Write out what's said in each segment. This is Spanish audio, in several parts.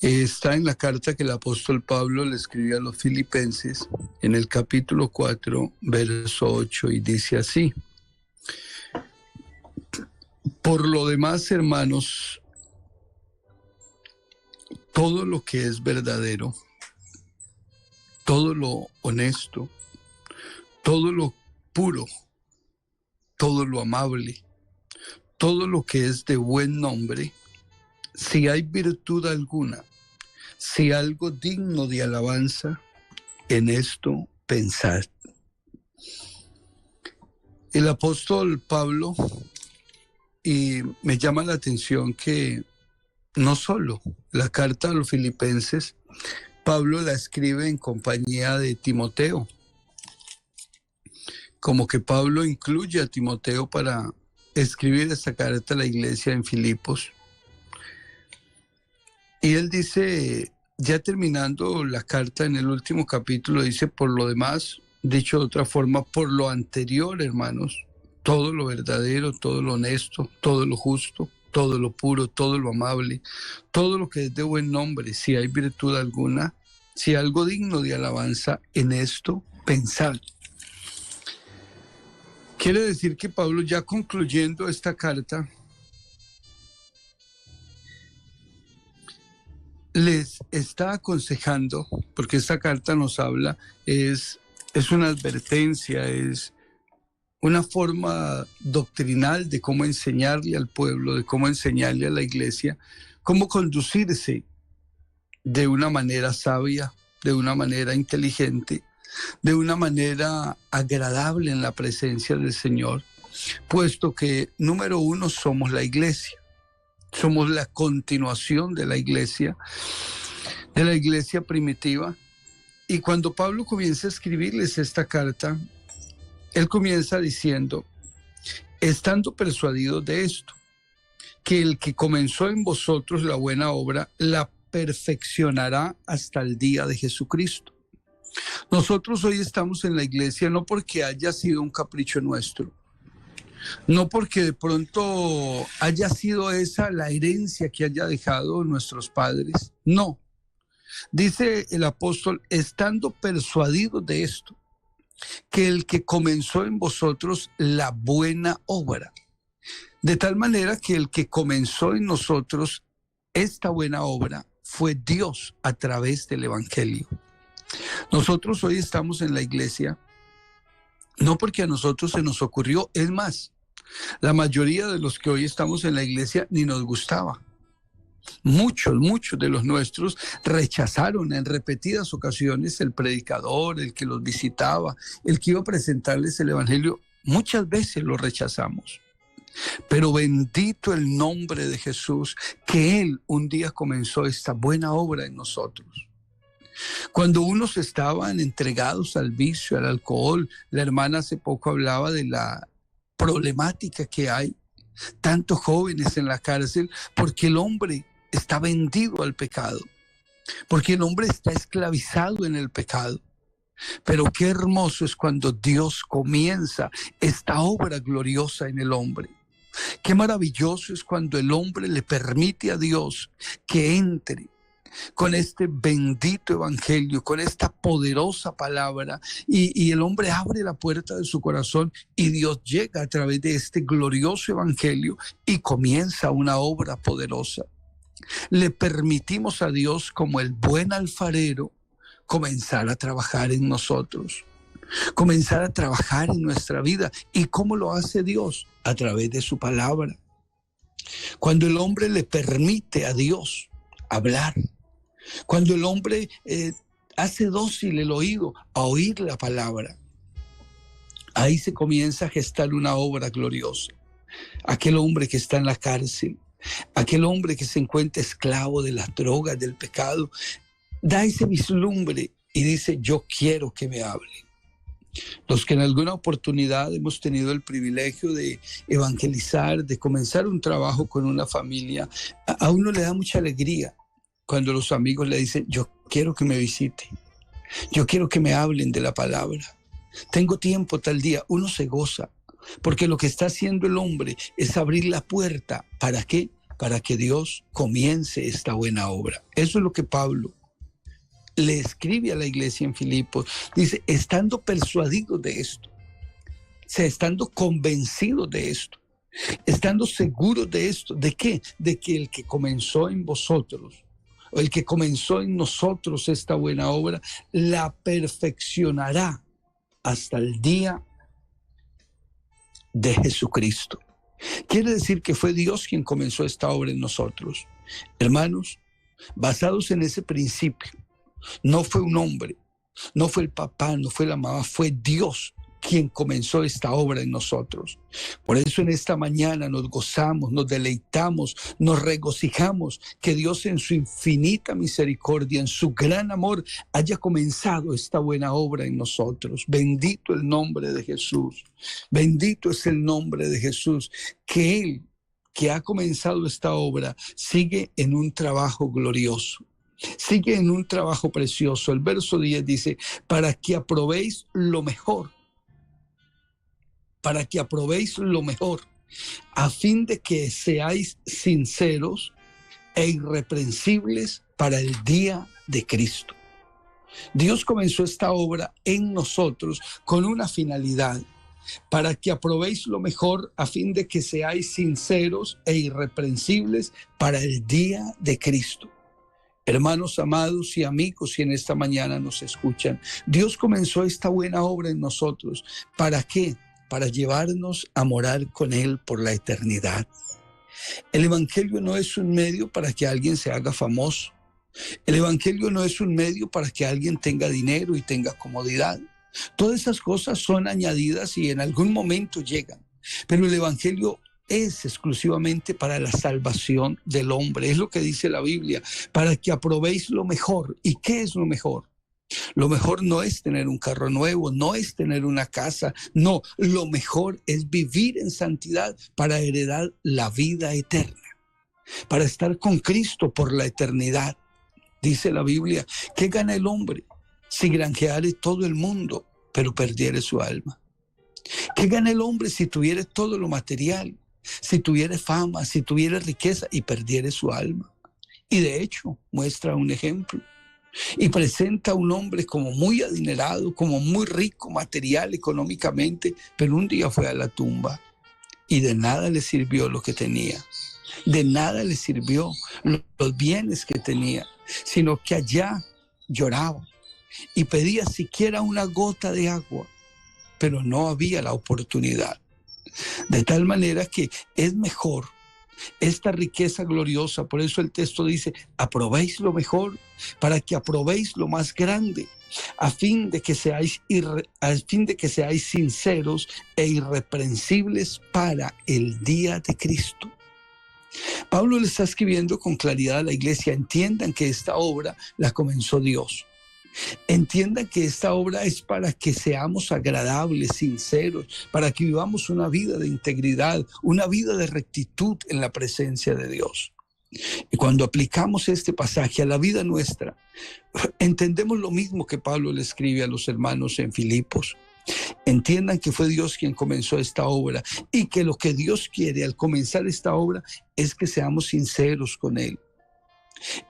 Está en la carta que el apóstol Pablo le escribió a los filipenses, en el capítulo 4, verso 8, y dice así: por lo demás, hermanos, todo lo que es verdadero, todo lo honesto, todo lo puro, todo lo amable, todo lo que es de buen nombre, si hay virtud alguna, si algo digno de alabanza, en esto pensad. El apóstol Pablo, y me llama la atención que no solo la carta a los filipenses, Pablo la escribe en compañía de Timoteo. Como que Pablo incluye a Timoteo para escribir esta carta a la iglesia en Filipos. Y él dice, ya terminando la carta en el último capítulo, dice: por lo demás, dicho de otra forma, por lo anterior, hermanos, todo lo verdadero, todo lo honesto, todo lo justo, todo lo puro, todo lo amable, todo lo que es de buen nombre, si hay virtud alguna, si algo digno de alabanza, en esto pensad. Quiere decir que Pablo, ya concluyendo esta carta, les está aconsejando, porque esta carta nos habla, es una advertencia, es una forma doctrinal de cómo enseñarle al pueblo, de cómo enseñarle a la iglesia, cómo conducirse de una manera sabia, de una manera inteligente, de una manera agradable en la presencia del Señor, puesto que, número uno, somos la iglesia. Somos la continuación de la iglesia primitiva. Y cuando Pablo comienza a escribirles esta carta, él comienza diciendo: estando persuadidos de esto, que el que comenzó en vosotros la buena obra, la perfeccionará hasta el día de Jesucristo. Nosotros hoy estamos en la iglesia no porque haya sido un capricho nuestro, no porque de pronto haya sido esa la herencia que haya dejado nuestros padres, no. Dice el apóstol, estando persuadidos de esto, que el que comenzó en vosotros la buena obra, de tal manera que el que comenzó en nosotros esta buena obra fue Dios a través del evangelio. Nosotros hoy estamos en la iglesia no porque a nosotros se nos ocurrió, es más, la mayoría de los que hoy estamos en la iglesia ni nos gustaba. Muchos de los nuestros rechazaron en repetidas ocasiones el predicador, el que los visitaba, el que iba a presentarles el evangelio. Muchas veces lo rechazamos. Pero bendito el nombre de Jesús, que Él un día comenzó esta buena obra en nosotros. Cuando unos estaban entregados al vicio, al alcohol, la hermana hace poco hablaba de la problemática que hay, tantos jóvenes en la cárcel, porque el hombre está vendido al pecado, porque el hombre está esclavizado en el pecado. Pero qué hermoso es cuando Dios comienza esta obra gloriosa en el hombre. Qué maravilloso es cuando el hombre le permite a Dios que entre con este bendito evangelio, con esta poderosa palabra, y el hombre abre la puerta de su corazón y Dios llega a través de este glorioso evangelio y comienza una obra poderosa. Le permitimos a Dios, como el buen alfarero, comenzar a trabajar en nosotros, comenzar a trabajar en nuestra vida. ¿Y cómo lo hace Dios? A través de su palabra. Cuando el hombre le permite a Dios hablar, cuando el hombre hace dócil el oído a oír la palabra, ahí se comienza a gestar una obra gloriosa. Aquel hombre que está en la cárcel, aquel hombre que se encuentra esclavo de las drogas, del pecado, da ese vislumbre y dice: yo quiero que me hable. Los que en alguna oportunidad hemos tenido el privilegio de evangelizar, de comenzar un trabajo con una familia, a uno le da mucha alegría cuando los amigos le dicen: yo quiero que me visite, yo quiero que me hablen de la palabra, tengo tiempo tal día. Uno se goza, porque lo que está haciendo el hombre es abrir la puerta. ¿Para qué? para que Dios comience esta buena obra. Eso es lo que Pablo le escribe a la iglesia en Filipos. Dice, estando persuadidos de esto, o sea, estando convencidos de esto, estando seguros de esto. ¿De qué? De que el que comenzó en vosotros, o el que comenzó en nosotros esta buena obra, la perfeccionará hasta el día de Jesucristo. Quiere decir que fue Dios quien comenzó esta obra en nosotros. Hermanos, basados en ese principio, no fue un hombre, no fue el papá, no fue la mamá, fue Dios quien comenzó esta obra en nosotros. Por eso en esta mañana nos gozamos, nos deleitamos, nos regocijamos que Dios en su infinita misericordia, en su gran amor, haya comenzado esta buena obra en nosotros. Bendito el nombre de Jesús. Bendito es el nombre de Jesús. Que Él, que ha comenzado esta obra, sigue en un trabajo glorioso. Sigue en un trabajo precioso. El verso 10 dice, para que aprobéis lo mejor, para que aprobéis lo mejor, a fin de que seáis sinceros e irreprensibles para el día de Cristo. Dios comenzó esta obra en nosotros con una finalidad, para que aprobéis lo mejor, a fin de que seáis sinceros e irreprensibles para el día de Cristo. Hermanos amados y amigos, si en esta mañana nos escuchan, Dios comenzó esta buena obra en nosotros. ¿Para qué? Para llevarnos a morar con Él por la eternidad. El evangelio no es un medio para que alguien se haga famoso. El evangelio no es un medio para que alguien tenga dinero y tenga comodidad. Todas esas cosas son añadidas y en algún momento llegan. Pero el evangelio es exclusivamente para la salvación del hombre. Es lo que dice la Biblia, para que aprobéis lo mejor. ¿Y qué es lo mejor? Lo mejor no es tener un carro nuevo, no es tener una casa, no, lo mejor es vivir en santidad para heredar la vida eterna, para estar con Cristo por la eternidad. Dice la Biblia, ¿qué gana el hombre si granjeare todo el mundo, pero perdiere su alma? ¿Qué gana el hombre si tuviere todo lo material, si tuviere fama, si tuviere riqueza y perdiere su alma? Y de hecho, muestra un ejemplo. Y presenta a un hombre como muy adinerado, como muy rico material, económicamente, pero un día fue a la tumba y de nada le sirvió lo que tenía. De nada le sirvió los bienes que tenía, sino que allá lloraba y pedía siquiera una gota de agua, pero no había la oportunidad. De tal manera que es mejor esta riqueza gloriosa. Por eso el texto dice, aprobéis lo mejor, para que aprobéis lo más grande, a fin de que seáis sinceros e irreprensibles para el día de Cristo. Pablo le está escribiendo con claridad a la iglesia: entiendan que esta obra la comenzó Dios. Entiendan que esta obra es para que seamos agradables, sinceros, para que vivamos una vida de integridad, una vida de rectitud en la presencia de Dios. Y cuando aplicamos este pasaje a la vida nuestra, entendemos lo mismo que Pablo le escribe a los hermanos en Filipos. Entiendan que fue Dios quien comenzó esta obra y que lo que Dios quiere al comenzar esta obra es que seamos sinceros con Él.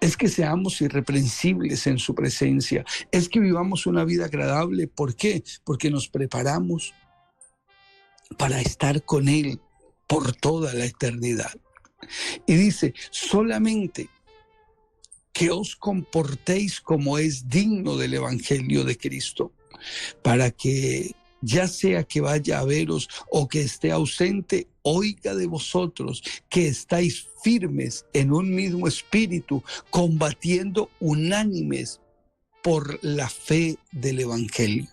Es que seamos irreprensibles en su presencia, es que vivamos una vida agradable. ¿Por qué? Porque nos preparamos para estar con Él por toda la eternidad. Y dice, solamente que os comportéis como es digno del Evangelio de Cristo, para que ya sea que vaya a veros o que esté ausente, oiga de vosotros que estáis firmes en un mismo espíritu, combatiendo unánimes por la fe del Evangelio.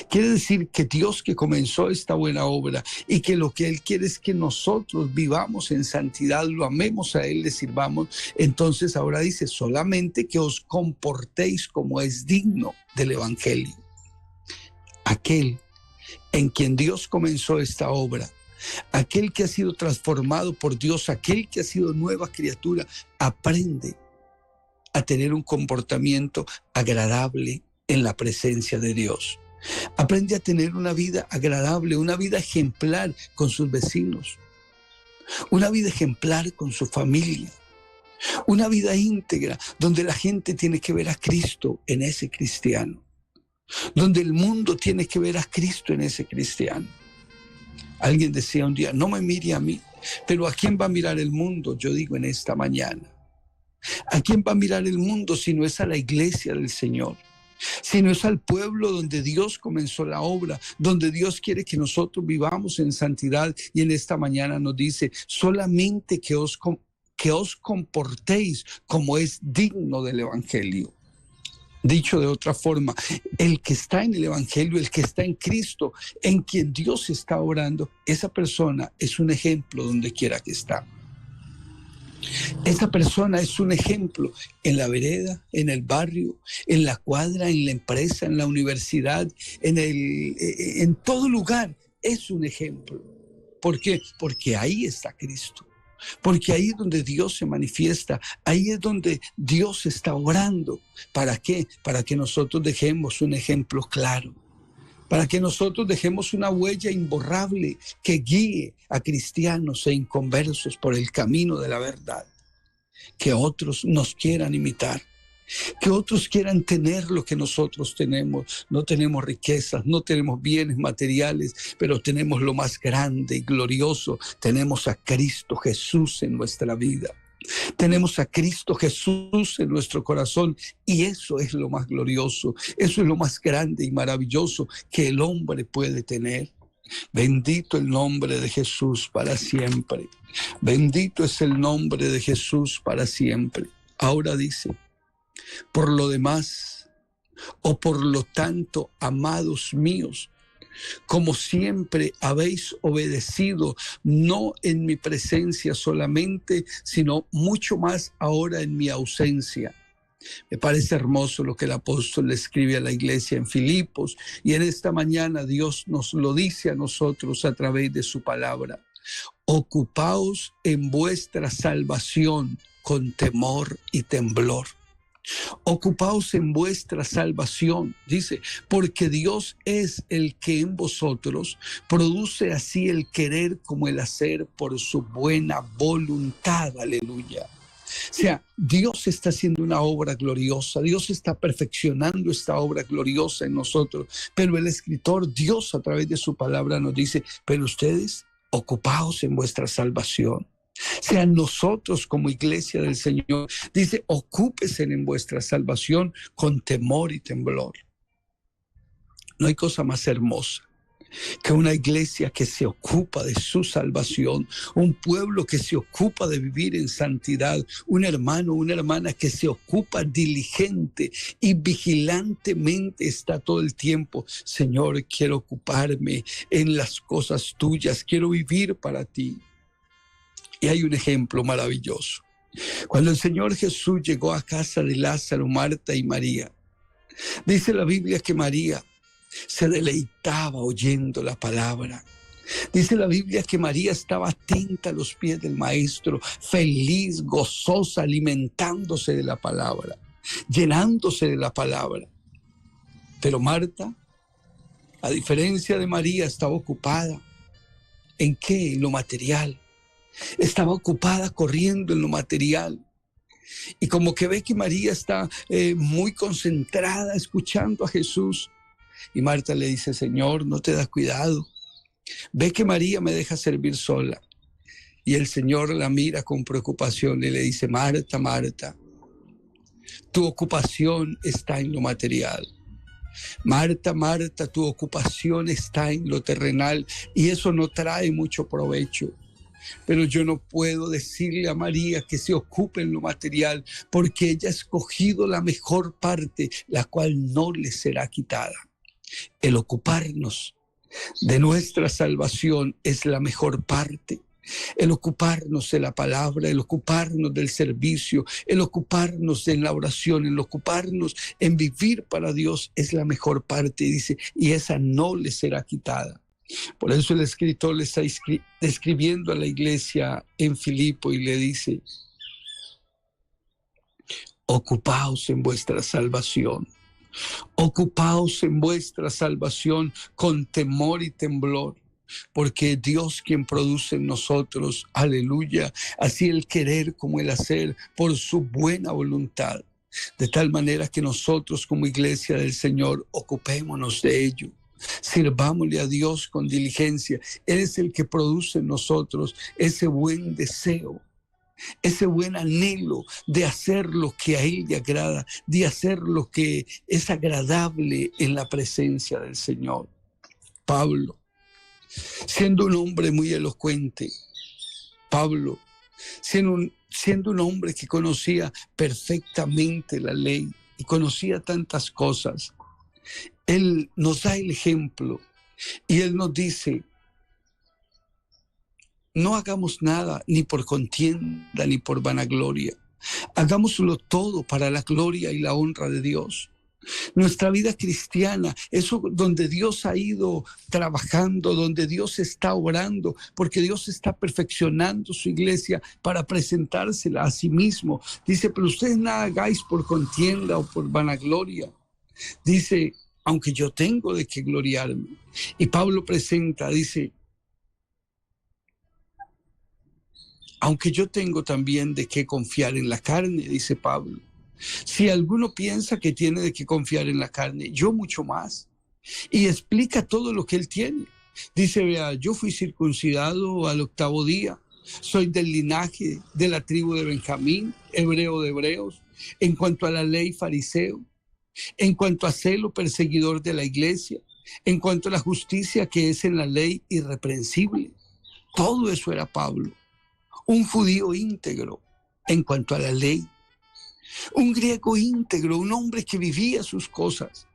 Quiere decir que Dios, que comenzó esta buena obra y que lo que Él quiere es que nosotros vivamos en santidad, lo amemos a Él, le sirvamos. Entonces ahora dice, solamente que os comportéis como es digno del Evangelio. Aquel en quien Dios comenzó esta obra, aquel que ha sido transformado por Dios, aquel que ha sido nueva criatura, aprende a tener un comportamiento agradable en la presencia de Dios. Aprende a tener una vida agradable, una vida ejemplar con sus vecinos. una vida ejemplar con su familia, una vida íntegra donde la gente tiene que ver a Cristo en ese cristiano, donde el mundo tiene que ver a Cristo en ese cristiano. Alguien decía un día, no me mire a mí, pero ¿a quién va a mirar el mundo? Yo digo en esta mañana, ¿a quién va a mirar el mundo si no es a la iglesia del Señor? Si no es al pueblo donde Dios comenzó la obra, donde Dios quiere que nosotros vivamos en santidad, y en esta mañana nos dice, solamente que os comportéis como es digno del Evangelio. Dicho de otra forma, el que está en el Evangelio, el que está en Cristo, en quien Dios está orando, esa persona es un ejemplo donde quiera que está. Esa persona es un ejemplo en la vereda, en el barrio, en la cuadra, en la empresa, en la universidad, en todo lugar. Es un ejemplo. ¿Por qué? Porque ahí está Cristo. Porque ahí es donde Dios se manifiesta, ahí es donde Dios está orando. ¿Para qué? Para que nosotros dejemos un ejemplo claro, para que nosotros dejemos una huella imborrable que guíe a cristianos e inconversos por el camino de la verdad. Que otros nos quieran imitar, que otros quieran tener lo que nosotros tenemos. No tenemos riquezas, no tenemos bienes materiales, pero tenemos lo más grande y glorioso. Tenemos a Cristo Jesús en nuestra vida. Tenemos a Cristo Jesús en nuestro corazón, y eso es lo más glorioso, eso es lo más grande y maravilloso que el hombre puede tener. Bendito el nombre de Jesús para siempre. Bendito es el nombre de Jesús para siempre. Ahora dice, por lo demás, o por lo tanto, amados míos, como siempre habéis obedecido, no en mi presencia solamente, sino mucho más ahora en mi ausencia. Me parece hermoso lo que el apóstol le escribe a la iglesia en Filipos, y en esta mañana Dios nos lo dice a nosotros a través de su palabra. Ocupaos en vuestra salvación con temor y temblor. Ocupaos en vuestra salvación, dice, porque Dios es el que en vosotros produce así el querer como el hacer por su buena voluntad. Aleluya. O sea, Dios está haciendo una obra gloriosa, Dios está perfeccionando esta obra gloriosa en nosotros, pero el escritor, Dios a través de su palabra nos dice, pero ustedes ocupaos en vuestra salvación. Sean nosotros como iglesia del Señor, dice, ocúpesen en vuestra salvación con temor y temblor. No hay cosa más hermosa que una iglesia que se ocupa de su salvación, un pueblo que se ocupa de vivir en santidad, un hermano, una hermana que se ocupa diligente y vigilantemente está todo el tiempo. Señor, quiero ocuparme en las cosas tuyas, quiero vivir para ti. Y hay un ejemplo maravilloso. Cuando el Señor Jesús llegó a casa de Lázaro, Marta y María, dice la Biblia que María se deleitaba oyendo la palabra. Dice la Biblia que María estaba atenta a los pies del Maestro, feliz, gozosa, alimentándose de la palabra, llenándose de la palabra. Pero Marta, a diferencia de María, estaba ocupada. ¿En qué? En lo material. Estaba ocupada corriendo en lo material. Y como que ve que María está muy concentrada escuchando a Jesús. Y Marta le dice, Señor, no te das cuidado. Ve que María me deja servir sola. Y el Señor la mira con preocupación y le dice, Marta, Marta, tu ocupación está en lo material. Marta, Marta, tu ocupación está en lo terrenal y eso no trae mucho provecho. Pero yo no puedo decirle a María que se ocupe en lo material porque ella ha escogido la mejor parte, la cual no le será quitada. El ocuparnos de nuestra salvación es la mejor parte. El ocuparnos de la palabra, el ocuparnos del servicio, el ocuparnos en la oración, el ocuparnos en vivir para Dios es la mejor parte, dice, y esa no le será quitada. Por eso el escritor le está escribiendo a la iglesia en Filipo y le dice, ocupaos en vuestra salvación. Ocupaos en vuestra salvación con temor y temblor. porque Dios quien produce en nosotros, aleluya, así el querer como el hacer por su buena voluntad, de tal manera que nosotros como iglesia del Señor ocupémonos de ello. Sirvámosle a Dios con diligencia. Él es el que produce en nosotros ese buen deseo, ese buen anhelo de hacer lo que a Él le agrada, de hacer lo que es agradable en la presencia del Señor. Pablo, siendo un hombre muy elocuente, Pablo, siendo un hombre que conocía perfectamente la ley y conocía tantas cosas, él nos da el ejemplo y él nos dice: no hagamos nada ni por contienda ni por vanagloria. Hagámoslo todo para la gloria y la honra de Dios. Nuestra vida cristiana, eso donde Dios ha ido trabajando, donde Dios está obrando, porque Dios está perfeccionando su iglesia para presentársela a sí mismo. Dice, pero ustedes nada hagáis por contienda o por vanagloria. Dice, aunque yo tengo de qué gloriarme. Y Pablo presenta, dice, aunque yo tengo también de qué confiar en la carne, dice Pablo. Si alguno piensa que tiene de qué confiar en la carne, yo mucho más. Y explica todo lo que él tiene. Dice, vea, yo fui circuncidado al 8º día. Soy del linaje de la tribu de Benjamín, hebreo de hebreos. En cuanto a la ley, fariseo. En cuanto a celo, perseguidor de la iglesia. En cuanto a la justicia que es en la ley, irreprensible. Todo eso era Pablo. Un judío íntegro en cuanto a la ley. Un griego íntegro, un hombre que vivía sus cosas.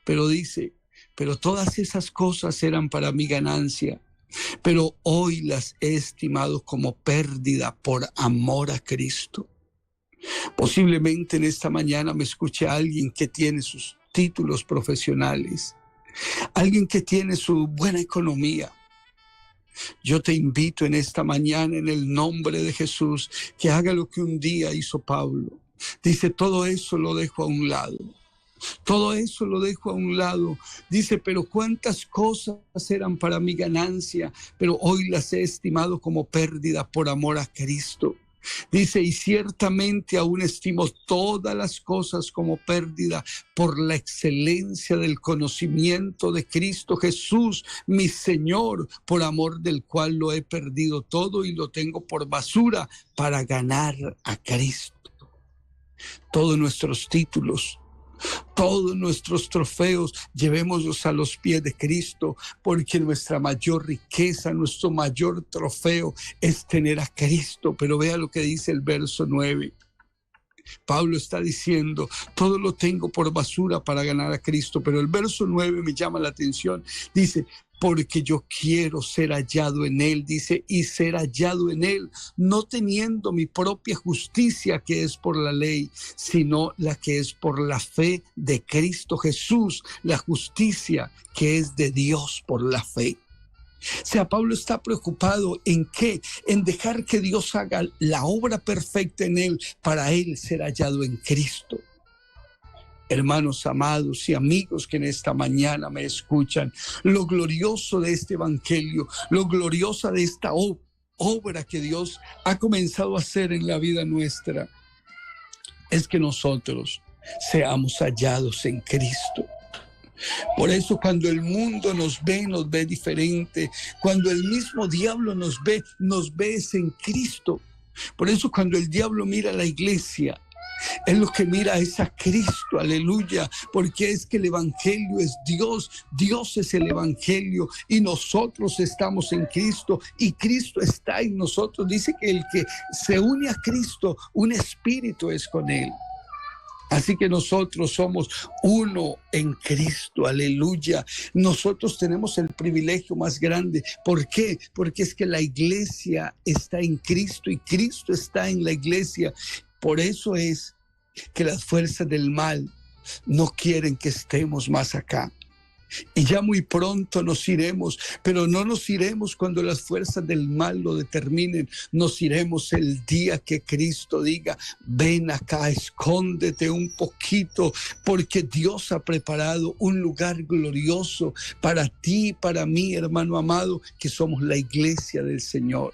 Pero dice, pero todas esas cosas eran para mi ganancia. Pero hoy las he estimado como pérdida por amor a Cristo. Posiblemente en esta mañana me escuche alguien que tiene sus títulos profesionales, alguien que tiene su buena economía. Yo te invito en esta mañana en el nombre de Jesús que haga lo que un día hizo Pablo. Dice, todo eso lo dejo a un lado. Todo eso lo dejo a un lado. Dice, pero cuántas cosas eran para mi ganancia, pero hoy las he estimado como pérdida por amor a Cristo. Dice, y ciertamente aún estimo todas las cosas como pérdida por la excelencia del conocimiento de Cristo Jesús, mi Señor, por amor del cual lo he perdido todo y lo tengo por basura para ganar a Cristo. Todos nuestros títulos, todos nuestros trofeos, llevémoslos a los pies de Cristo, porque nuestra mayor riqueza, nuestro mayor trofeo es tener a Cristo. Pero vea lo que dice el verso 9. Pablo está diciendo, todo lo tengo por basura para ganar a Cristo, pero el verso 9 me llama la atención. Dice, porque yo quiero ser hallado en Él, dice, y ser hallado en Él, no teniendo mi propia justicia que es por la ley, sino la que es por la fe de Cristo Jesús, la justicia que es de Dios por la fe. O sea, Pablo está preocupado en qué, en dejar que Dios haga la obra perfecta en él, para él ser hallado en Cristo. Hermanos amados y amigos que en esta mañana me escuchan, lo glorioso de este evangelio, lo gloriosa de esta obra que Dios ha comenzado a hacer en la vida nuestra, es que nosotros seamos hallados en Cristo. Por eso cuando el mundo nos ve diferente. Cuando el mismo diablo nos ve en Cristo. Por eso cuando el diablo mira a la iglesia, él lo que mira es a Cristo, aleluya, porque es que el evangelio es Dios, Dios es el evangelio y nosotros estamos en Cristo y Cristo está en nosotros. Dice que el que se une a Cristo, un espíritu es con él. Así que nosotros somos uno en Cristo, aleluya. Nosotros tenemos el privilegio más grande. ¿Por qué? Porque es que la iglesia está en Cristo y Cristo está en la iglesia. Por eso es que las fuerzas del mal no quieren que estemos más acá. Y ya muy pronto nos iremos, pero no nos iremos cuando las fuerzas del mal lo determinen. Nos iremos el día que Cristo diga: ven acá, escóndete un poquito, porque Dios ha preparado un lugar glorioso para ti y para mí, hermano amado, que somos la iglesia del Señor.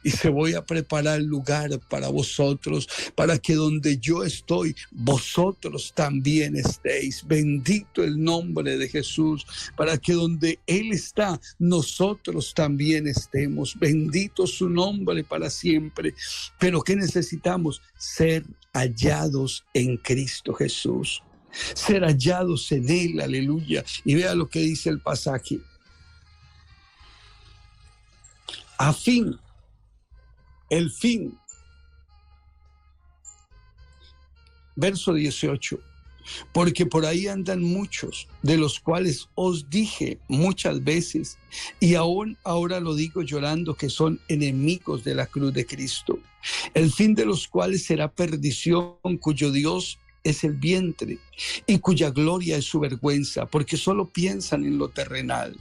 Y se voy a preparar lugar para vosotros, para que donde yo estoy, vosotros también estéis. Bendito el nombre de Jesús, para que donde Él está, nosotros también estemos. Bendito su nombre para siempre. Pero ¿qué necesitamos? Ser hallados en Cristo Jesús. Ser hallados en Él, aleluya. Y vea lo que dice el pasaje. A fin, el fin. Verso 18. Porque por ahí andan muchos, de los cuales os dije muchas veces, y aún ahora lo digo llorando, que son enemigos de la cruz de Cristo, el fin de los cuales será perdición, cuyo Dios es el vientre, y cuya gloria es su vergüenza, porque solo piensan en lo terrenal.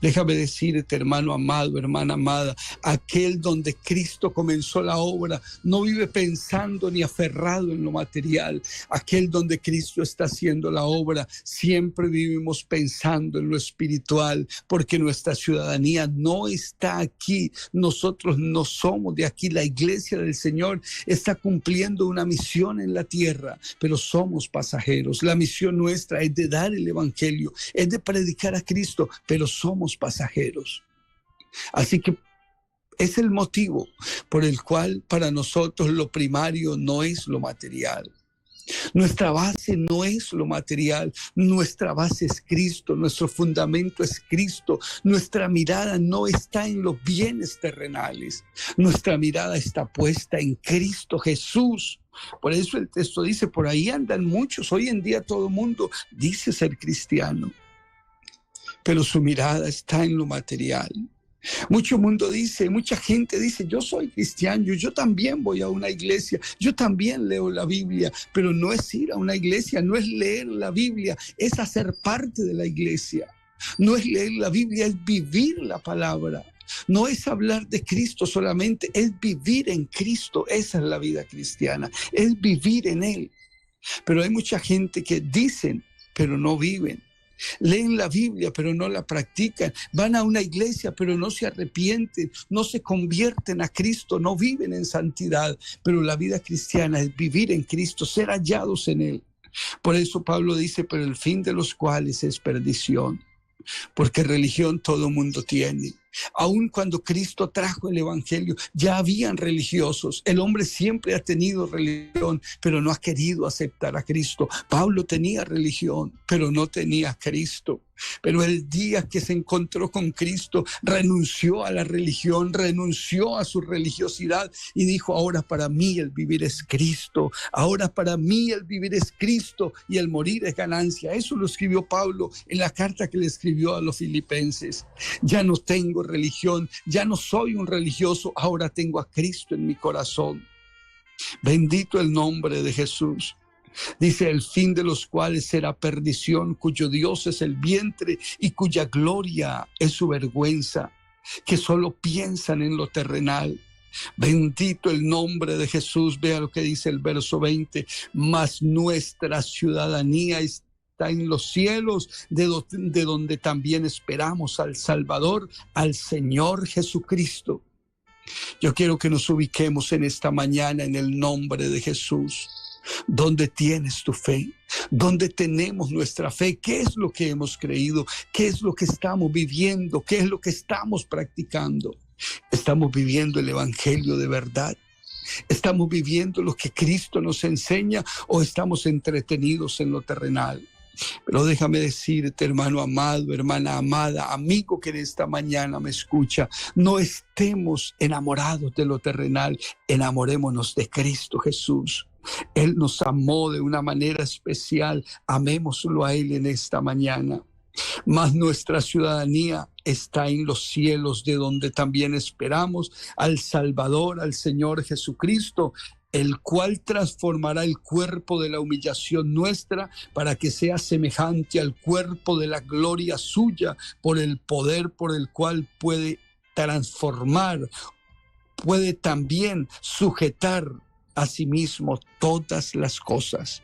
Déjame decirte, hermano amado, hermana amada, aquel donde Cristo comenzó la obra no vive pensando ni aferrado en lo material. Aquel donde Cristo está haciendo la obra, siempre vivimos pensando en lo espiritual, porque nuestra ciudadanía no está aquí. Nosotros no somos de aquí. La iglesia del Señor está cumpliendo una misión en la tierra, pero somos pasajeros. La misión nuestra es de dar el evangelio, es de predicar a Cristo, pero somos pasajeros. Así que es el motivo por el cual para nosotros lo primario no es lo material. Nuestra base no es lo material, nuestra base es Cristo, nuestro fundamento es Cristo. Nuestra mirada no está en los bienes terrenales, nuestra mirada está puesta en Cristo Jesús. Por eso el texto dice, por ahí andan muchos. Hoy en día todo el mundo dice ser cristiano, pero su mirada está en lo material. Mucho mundo dice, mucha gente dice, yo soy cristiano, yo también voy a una iglesia, yo también leo la Biblia, pero no es ir a una iglesia, no es leer la Biblia, es hacer parte de la iglesia. No es leer la Biblia, es vivir la palabra. No es hablar de Cristo solamente, es vivir en Cristo. Esa es la vida cristiana, es vivir en Él. Pero hay mucha gente que dicen, pero no viven. Leen la Biblia, pero no la practican. Van a una iglesia, pero no se arrepienten, no se convierten a Cristo, no viven en santidad. Pero la vida cristiana es vivir en Cristo, ser hallados en Él. Por eso Pablo dice, pero el fin de los cuales es perdición. Porque religión todo mundo tiene. Aun cuando Cristo trajo el evangelio, ya habían religiosos. El hombre siempre ha tenido religión, pero no ha querido aceptar a Cristo. Pablo tenía religión, pero no tenía a Cristo. Pero el día que se encontró con Cristo, renunció a la religión, renunció a su religiosidad y dijo, ahora para mí el vivir es Cristo, ahora para mí el vivir es Cristo y el morir es ganancia. Eso lo escribió Pablo en la carta que le escribió a los filipenses. Ya no tengo religión, ya no soy un religioso, ahora tengo a Cristo en mi corazón. Bendito el nombre de Jesús. Dice, el fin de los cuales será perdición, cuyo Dios es el vientre y cuya gloria es su vergüenza, que solo piensan en lo terrenal. Bendito el nombre de Jesús. Vea lo que dice el verso 20, mas nuestra ciudadanía está en los cielos, de donde también esperamos al Salvador, al Señor Jesucristo. Yo quiero que nos ubiquemos en esta mañana en el nombre de Jesús. ¿Dónde tienes tu fe? ¿Dónde tenemos nuestra fe? ¿Qué es lo que hemos creído? ¿Qué es lo que estamos viviendo? ¿Qué es lo que estamos practicando? ¿Estamos viviendo el evangelio de verdad? ¿Estamos viviendo lo que Cristo nos enseña o estamos entretenidos en lo terrenal? Pero déjame decirte, hermano amado, hermana amada, amigo que en esta mañana me escucha, no estemos enamorados de lo terrenal, enamorémonos de Cristo Jesús. Él nos amó de una manera especial, amémoslo a Él en esta mañana. Mas nuestra ciudadanía está en los cielos, de donde también esperamos al Salvador, al Señor Jesucristo, el cual transformará el cuerpo de la humillación nuestra para que sea semejante al cuerpo de la gloria suya, por el poder por el cual puede transformar, puede también sujetar a sí mismo todas las cosas.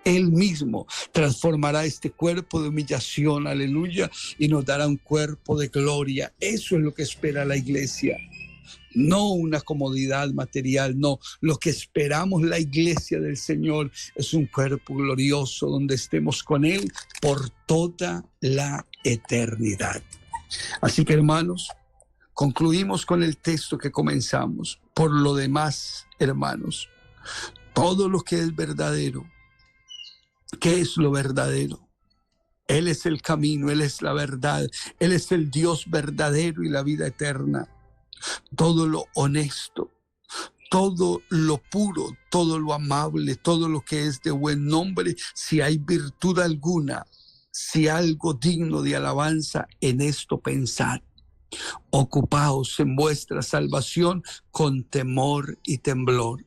Él mismo transformará este cuerpo de humillación, aleluya, y nos dará un cuerpo de gloria. Eso es lo que espera la iglesia. No una comodidad material, no. Lo que esperamos la iglesia del Señor es un cuerpo glorioso donde estemos con Él por toda la eternidad. Así que, hermanos, concluimos con el texto que comenzamos. Por lo demás, hermanos, todo lo que es verdadero. ¿Qué es lo verdadero? Él es el camino, Él es la verdad, Él es el Dios verdadero y la vida eterna. Todo lo honesto, todo lo puro, todo lo amable, todo lo que es de buen nombre, si hay virtud alguna, si algo digno de alabanza, en esto pensad. Ocupaos en vuestra salvación con temor y temblor.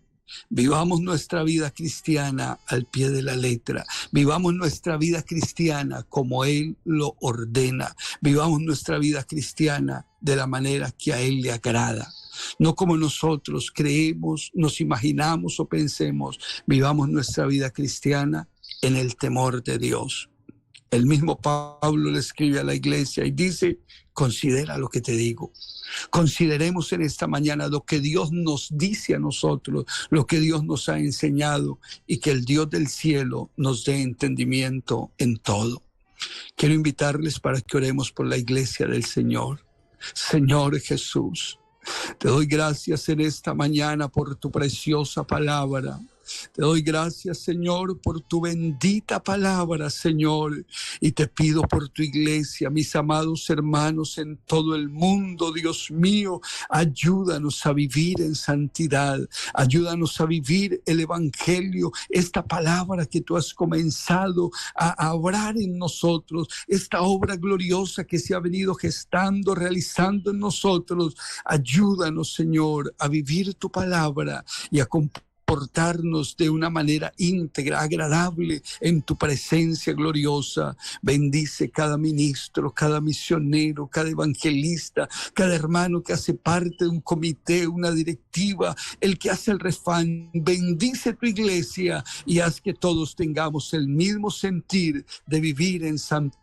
Vivamos nuestra vida cristiana al pie de la letra. Vivamos nuestra vida cristiana como Él lo ordena. Vivamos nuestra vida cristiana de la manera que a Él le agrada. No como nosotros creemos, nos imaginamos o pensemos. Vivamos nuestra vida cristiana en el temor de Dios. El mismo Pablo le escribe a la iglesia y dice: considera lo que te digo. Consideremos en esta mañana lo que Dios nos dice a nosotros, lo que Dios nos ha enseñado, y que el Dios del cielo nos dé entendimiento en todo. Quiero invitarles para que oremos por la iglesia del Señor. Señor Jesús, te doy gracias en esta mañana por tu preciosa palabra. Te doy gracias, Señor, por tu bendita palabra, Señor, y te pido por tu iglesia, mis amados hermanos en todo el mundo. Dios mío, ayúdanos a vivir en santidad, ayúdanos a vivir el evangelio, esta palabra que tú has comenzado a obrar en nosotros, esta obra gloriosa que se ha venido gestando, realizando en nosotros. Ayúdanos, Señor, a vivir tu palabra y a comportarnos de una manera íntegra, agradable en tu presencia gloriosa. Bendice cada ministro, cada misionero, cada evangelista, cada hermano que hace parte de un comité, una directiva, el que hace el refán. Bendice tu iglesia y haz que todos tengamos el mismo sentir de vivir en santidad.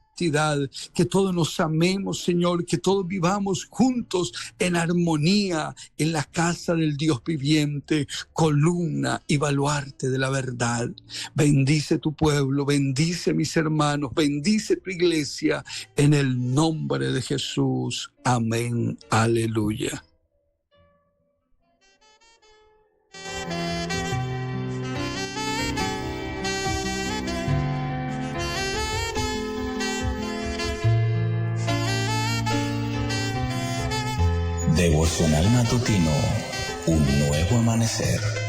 Que todos nos amemos, Señor, que todos vivamos juntos en armonía en la casa del Dios viviente, columna y baluarte de la verdad. Bendice tu pueblo, bendice mis hermanos, bendice tu iglesia en el nombre de Jesús. Amén. Aleluya. Devocional matutino, un nuevo amanecer.